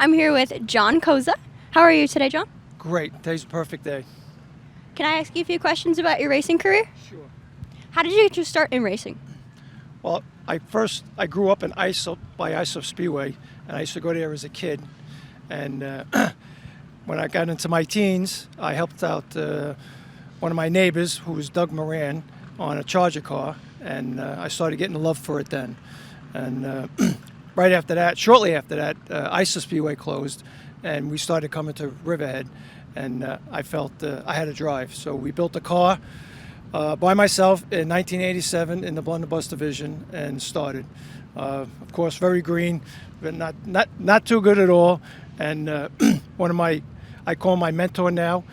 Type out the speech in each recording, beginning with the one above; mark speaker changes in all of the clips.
Speaker 1: I'm here with John Cozza. How are you today, John?
Speaker 2: Great. Today's a perfect day.
Speaker 1: Can I ask you a few questions about your racing career?
Speaker 2: Sure.
Speaker 1: How did you get your start in racing?
Speaker 2: Well, I grew up in Islip Speedway, and I used to go there as a kid. And when I got into my teens, I helped out one of my neighbors, who was Doug Moran, on a Charger car, and I started getting a love for it then. And right after that, shortly after that, Islip Speedway closed, and we started coming to Riverhead, and I felt I had to drive. So we built a car by myself in 1987 in the blunderbuss division and started. Of course, very green, but not too good at all. And one of I call my mentor now,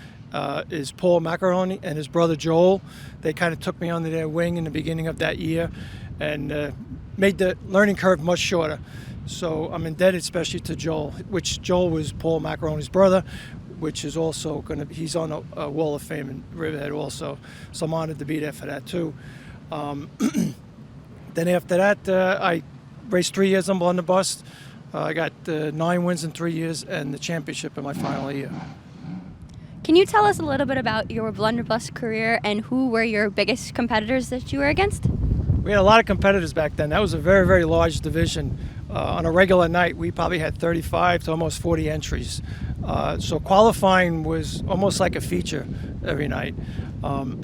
Speaker 2: is Paul Macaroni and his brother Joel. They kind of took me under their wing in the beginning of that year and made the learning curve much shorter. So I'm indebted especially to Joel, which Joel was Paul Macaroni's brother, which is also he's on a Wall of Fame in Riverhead also. So I'm honored to be there for that too. Then after that, I raced 3 years on blunderbuss. I got 9 wins in 3 years and the championship in my final year.
Speaker 1: Can you tell us a little bit about your blunderbuss career and who were your biggest competitors that you were against?
Speaker 2: We had a lot of competitors back then. That was a very, very large division. On a regular night, we probably had 35 to almost 40 entries. So qualifying was almost like a feature every night. Some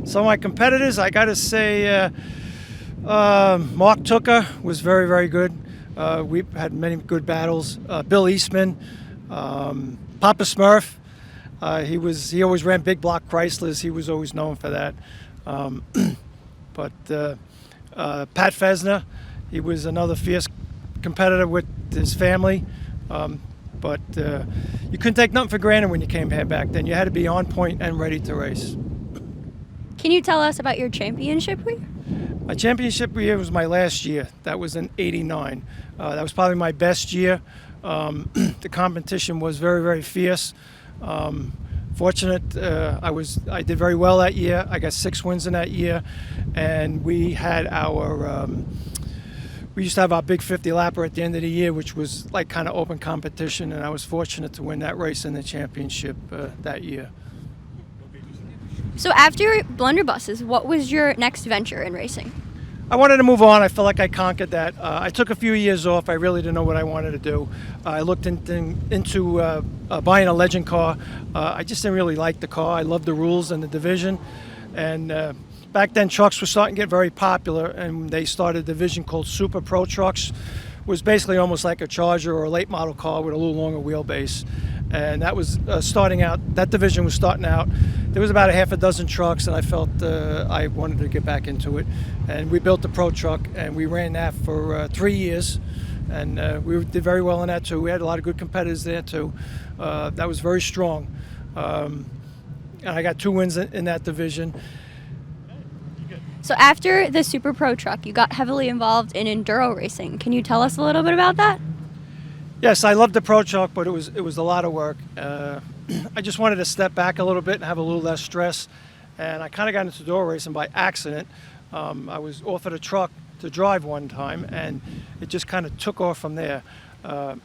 Speaker 2: of my competitors, I got to say, Mark Tucker was very, very good. We had many good battles. Bill Eastman, Papa Smurf. He always ran big block Chryslers. He was always known for that. But Pat Fesner, he was another fierce competitor with his family. But you couldn't take nothing for granted when you came here back then. You had to be on point and ready to race.
Speaker 1: Can you tell us about your championship year?
Speaker 2: My championship year was my last year. That was in '89. That was probably my best year. The competition was very, very fierce. Fortunate, I did very well that year. I got 6 wins in that year, and we had we used to have our big 50 lapper at the end of the year, which was like kind of open competition, and I was fortunate to win that race in the championship that year.
Speaker 1: So after blunderbusses, what was your next venture in racing?
Speaker 2: I wanted to move on. I felt like I conquered that. I took a few years off. I really didn't know what I wanted to do. I looked into buying a legend car. I just didn't really like the car. I loved the rules and the division. And back then, trucks were starting to get very popular, and they started a division called Super Pro Trucks. It was basically almost like a Charger or a late model car with a little longer wheelbase. And that was starting out. That division was starting out. There was about a half a dozen trucks, and I felt I wanted to get back into it. And we built the pro truck, and we ran that for 3 years. And we did very well in that too. We had a lot of good competitors there too. That was very strong. And I got 2 wins in that division.
Speaker 1: So after the Super Pro truck, you got heavily involved in enduro racing. Can you tell us a little bit about that?
Speaker 2: Yes, I loved the pro truck, but it was a lot of work. I just wanted to step back a little bit and have a little less stress. And I kind of got into enduro racing by accident. I was offered a truck to drive one time, and it just kind of took off from there.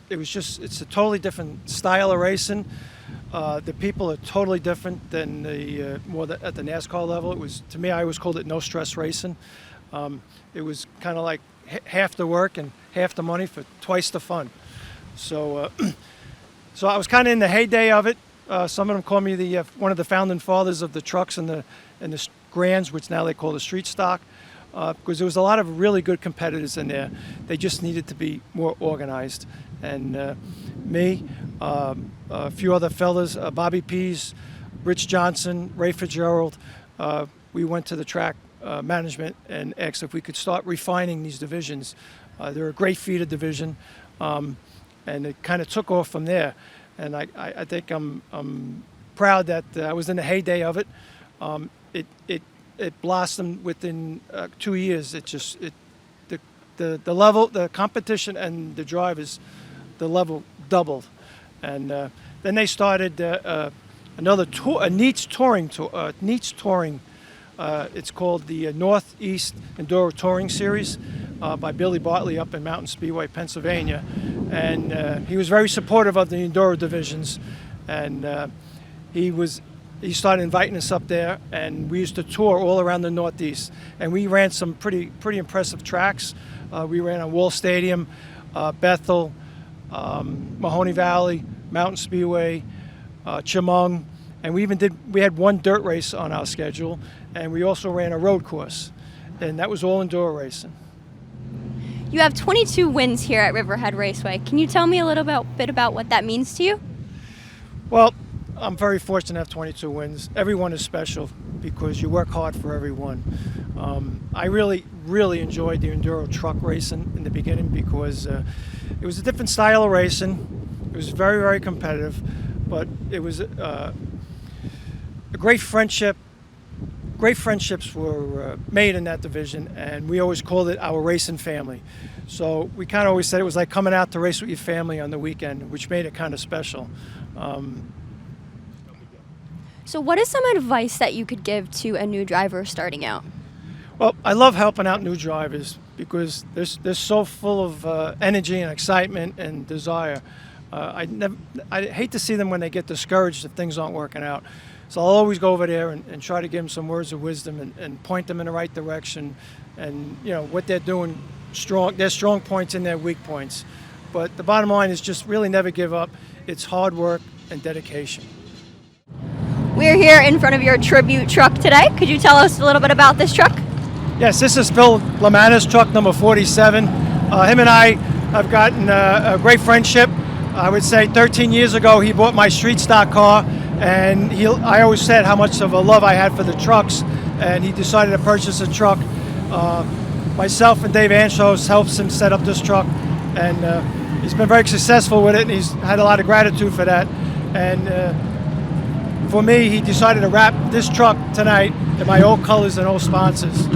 Speaker 2: It's a totally different style of racing. The people are totally different than at the NASCAR level. It was, to me, I always called it no stress racing. It was kind of like half the work and half the money for twice the fun. So I was kind of in the heyday of it. Some of them call me one of the founding fathers of the trucks and the Grands, which now they call the street stock, because there was a lot of really good competitors in there. They just needed to be more organized. And me, a few other fellas, Bobby Pease, Rich Johnson, Ray Fitzgerald, we went to the track management and asked if we could start refining these divisions. They're a great feeder division. And it kind of took off from there. And I think I'm proud that I was in the heyday of it. It blossomed within 2 years. The level, the competition, and the drivers, the level doubled. And then they started another tour, a niche touring tour. It's called the Northeast Enduro Touring Series by Billy Bartley up in Mountain Speedway, Pennsylvania. and he was very supportive of the Enduro divisions, and he started inviting us up there, and we used to tour all around the Northeast, and we ran some pretty impressive tracks. We ran on Wall Stadium, Bethel, Mahoney Valley, Mountain Speedway, Chemung, and we had one dirt race on our schedule, and we also ran a road course, and that was all Enduro racing.
Speaker 1: You have 22 wins here at Riverhead Raceway. Can you tell me a little bit about what that means to you?
Speaker 2: Well, I'm very fortunate to have 22 wins. Everyone is special because you work hard for everyone. I really enjoyed the Enduro truck racing in the beginning because it was a different style of racing. It was very competitive, but it was a great friendship. Great friendships were made in that division, and we always called it our racing family. So we kind of always said it was like coming out to race with your family on the weekend, which made it kind of special.
Speaker 1: So what is some advice that you could give to a new driver starting out?
Speaker 2: Well, I love helping out new drivers because they're so full of energy and excitement and desire. I hate to see them when they get discouraged if things aren't working out. So I'll always go over there and try to give them some words of wisdom and point them in the right direction. And what they're doing, their strong points and their weak points. But the bottom line is just really never give up. It's hard work and dedication.
Speaker 1: We're here in front of your tribute truck today. Could you tell us a little bit about this truck?
Speaker 2: Yes, this is Phil LaManna's truck number 47. Him and I have gotten a great friendship. I would say 13 years ago he bought my street stock car, and I always said how much of a love I had for the trucks, and he decided to purchase a truck. Myself and Dave Anschos helps him set up this truck, and he's been very successful with it, and he's had a lot of gratitude for that. And for me, he decided to wrap this truck tonight in my old colors and old sponsors.